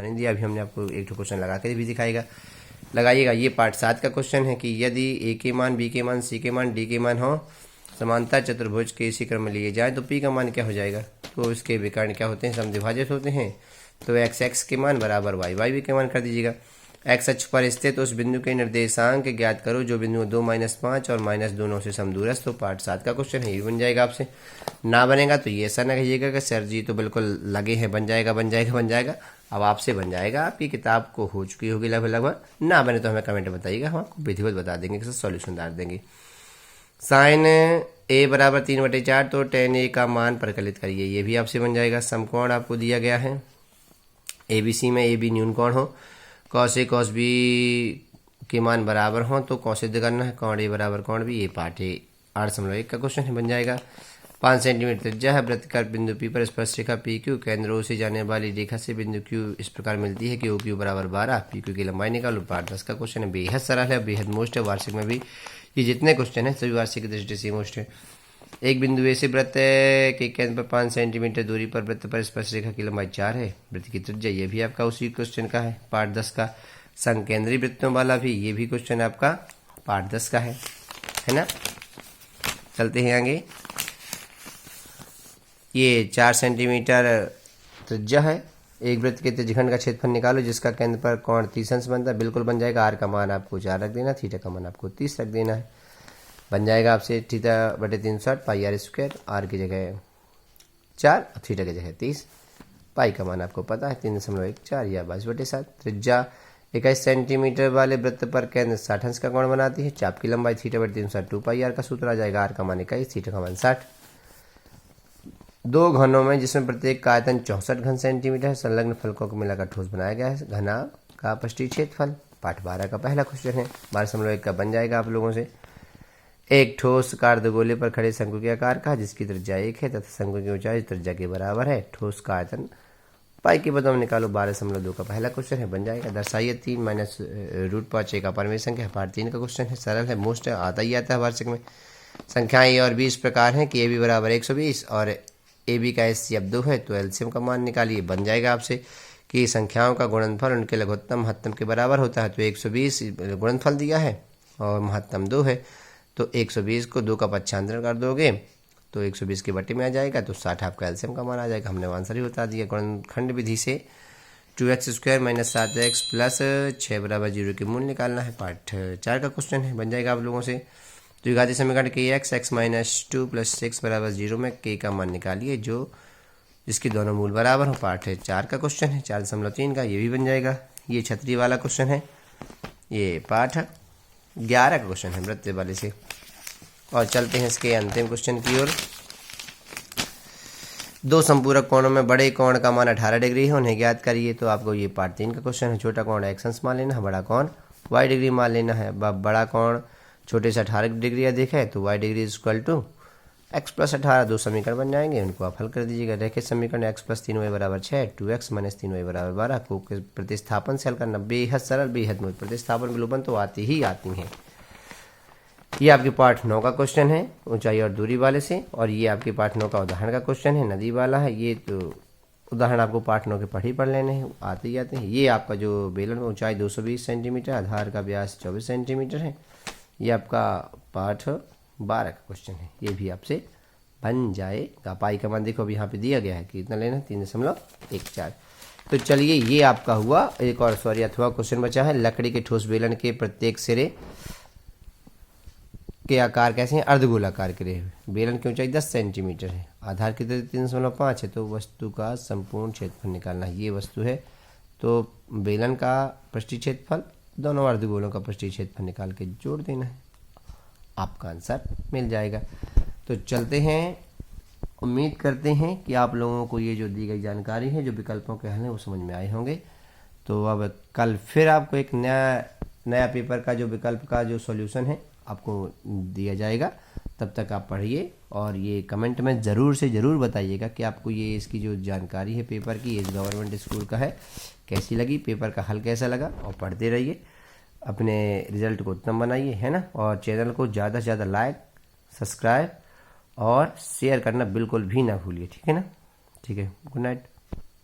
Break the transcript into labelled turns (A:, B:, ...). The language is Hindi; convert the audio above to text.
A: धोखा नहीं दिया। अभी हमने आपको एक तो क्वेश्चन लगा के भी लगाइएगा। ये पार्ट 7 का क्वेश्चन है कि यदि ए के मान, बी के मान, सी के मान, डी के मान हो, समांतर चतुर्भुज के इसी क्रम में लिए जाए तो पी का मान क्या हो जाएगा। तो इसके विकर्ण क्या होते हैं, समद्विभाजक होते हैं। तो एक्स एक्स के मान बराबर वाई वाई बी के मान कर दीजिएगा। एक्स अक्ष पर स्थित उस बिंदु के निर्देशांक ज्ञात करो जो बिंदु 2 -5 और -2 से समदूरस्थ। तो पार्ट 7 का क्वेश्चन है, ये बन जाएगा आपसे। ना बनेगा तो ये ऐसा ना कहिएगा कि सर जी तो बिल्कुल लगे हैं बन जाएगा। अब आपसे बन जाएगा, आपकी किताब को हो चुकी होगी लगभग। ना बने तो हमें कमेंट में बताइएगा, हम आपको विधिवत बता देंगे, कैसे सॉल्यूशन डाल देंगे। साइन ए बराबर 3/4, तो tan ए का मान परिकलित करिए, ये भी आपसे बन जाएगा। समकोण आपको दिया गया है ABC में AB न्यून कोण हो, कॉस ए कॉस बी के मान बराबर हो तो कॉस सिद्ध करना है, कोण ए बराबर कोण बी। ये पार्ट है 8.1 का क्वेश्चन है, बन जाएगा। 5 सेंटीमीटर त्रिज्या है वृत्तकार बिंदु P पर स्पर्श रेखा PQ केंद्र O से जाने वाली रेखा से बिंदु Q इस प्रकार मिलती है कि OQ बराबर 12, PQ की लंबाई निकालो। पार्ट 10 का क्वेश्चन है, बेहद सरल है, बेहद मोस्ट है। वार्षिक में भी ये जितने क्वेश्चन है सभी वार्षिक की दृष्टि से मोस्ट है। एक बिंदु ए से वृत्त के केंद्र पर 5 सेंटीमीटर दूरी पर वृत्त पर स्पर्श रेखा की लंबाई 4 है, वृत्त की त्रिज्या, ये भी आपका उसी क्वेश्चन का है, पार्ट 10 का। संकेंद्री वृत्तों वाला भी ये भी क्वेश्चन आपका पार्ट 10 का है ना। चलते हैं आगे। ये 4 सेंटीमीटर त्रिज्या है, एक वृत्त के त्रिज्यखंड का क्षेत्रफल निकालो जिसका केंद्र पर कोण 30 अंश बनता है, बिल्कुल बन जाएगा। आर का मान आपको 4 रख देना, थीटा का मान आपको 30 रख देना है, बन जाएगा आपसे θ/360 पाई आर स्क्वायर। आर की जगह 4, थीटा की जगह 30, पाई का मान आपको पता है 3.14 या 22/7। त्रिज्या 21 सेंटीमीटर वाले वृत्त पर केंद्र 60 अंश का कोण बनाती है, चाप की लंबाई θ/360 2 पाई आर का सूत्र आ जाएगा। आर का मान 21, थीटा का मान 60। दो घनों में जिसमें प्रत्येक का आयतन 64 घन सेंटीमीटर है, संलग्न फलकों को मिलाकर ठोस बनाया गया है, घना का पृष्ठीय क्षेत्रफल। पाठ 12 का पहला क्वेश्चन है, 12.1 का बन जाएगा आप लोगों से। एक ठोस अर्धगोले पर खड़े शंकु के आकार का जिसकी त्रिज्या 1 है तथा शंकु की ऊंचाई त्रिज्या के बराबर है, ठोस का आयतन पाई के बदले में निकालो। 12.2 का पहला क्वेश्चन है, बन जाएगा। दर्शाइए 3 - √5 एक अपरिमेय संख्या, पार्ट 3 का क्वेश्चन है, सरल है, मोस्ट है, आता ही आता है वार्षिक में। संख्याएं ए और बी इस प्रकार हैं कि ए बी बराबर 120 और ए बी का HCF 2 है, तो एलसीएम का मान निकालिए। बन जाएगा आपसे कि संख्याओं का गुणनफल उनके लघुत्तम महत्तम के बराबर होता है, तो 120 गुणनफल दिया है और महत्तम 2 है, तो 120 को 2 का पक्षांतरण कर दोगे तो 120 के बटे में आ जाएगा, तो 60 आपका एलसीएम का मान आ जाएगा। हमने आंसर ही बता दिया। गुणनखंड विधि से 2x² - 7x + 6 = 0 की मूल निकालना है, पार्ट 4 का क्वेश्चन है, बन जाएगा आप लोगों से। द्विघाती समीकरण के x x - 2 + 6 = 0 में k का मान निकालिए जो जिसके दोनों मूल बराबर हो, पार्ट 4 का क्वेश्चन है, 4.3 का, ये भी बन जाएगा। ये छतरी वाला क्वेश्चन है, ये पार्ट 11 का क्वेश्चन है वृत्त वाले से। और चलते हैं इसके अंतिम क्वेश्चन की ओर। दो संपूरक कोणों में बड़े कोण का मान 18 डिग्री है, उन्हें ज्ञात करिए। तो आपको ये पार्ट 3 का क्वेश्चन है। छोटा कोण x अंश मान लेना है, बड़ा कोण y डिग्री मान लेना है। बड़ा कोण छोटे से 18 डिग्री अधिक है तो y डिग्री = x + 18। दो समीकरण बन जाएंगे, उनको आप हल कर दीजिएगा। रैखिक समीकरण x + 3y = 6, 2x - 3y = 12 को प्रतिस्थापन से हल करना, बेहद सरल, बेहद मोट। प्रतिस्थापन विलोपन तो आती ही आती हैं। ये आपके पार्ट 9 का क्वेश्चन है ऊंचाई और दूरी वाले से, और ये आपके पार्ट 9 का उदाहरण का क्वेश्चन है, नदी वाला है। ये तो उदाहरण आपको पार्ट 9 के पढ़ लेने हैं, आते ही आते हैं। ये आपका जो बेलन में ऊंचाई 220 सेंटीमीटर, आधार का व्यास 24 सेंटीमीटर है, ये आपका पार्ट 12 का क्वेश्चन है, ये भी आपसे बन जाएगा। पाई का मान देखो अभी यहाँ पे दिया गया है कि इतना लेना है, 3.14। तो चलिए ये आपका हुआ। एक और अथवा क्वेश्चन बचा है। लकड़ी के ठोस बेलन के प्रत्येक सिरे के आकार कैसे हैं, अर्धगोलाकार के रहे। बेलन की ऊंचाई 10 सेंटीमीटर है, आधार की दूरी 3.5 है, तो वस्तु का संपूर्ण क्षेत्रफल निकालना है। ये वस्तु है तो बेलन का पृष्ठीय क्षेत्रफल, दोनों अर्धगोलों का पृष्ठीय क्षेत्रफल निकाल के जोड़ देना है, आपका आंसर मिल जाएगा। तो चलते हैं, उम्मीद करते हैं कि आप लोगों को ये जो दी गई जानकारी है, जो विकल्पों के हल हैं, वो समझ में आए होंगे। तो अब कल फिर आपको एक नया पेपर का जो विकल्प का जो सॉल्यूशन है आपको दिया जाएगा। तब तक आप पढ़िए और ये कमेंट में ज़रूर से ज़रूर बताइएगा कि आपको ये इसकी जो जानकारी है पेपर की, ये गवर्नमेंट स्कूल का है, कैसी लगी, पेपर का हल कैसा लगा। और पढ़ते रहिए, अपने रिजल्ट को उत्तम बनाइए, है ना। और चैनल को ज़्यादा से ज़्यादा लाइक, सब्सक्राइब और शेयर करना बिल्कुल भी ना भूलिए, ठीक है ना। ठीक है, गुड नाइट।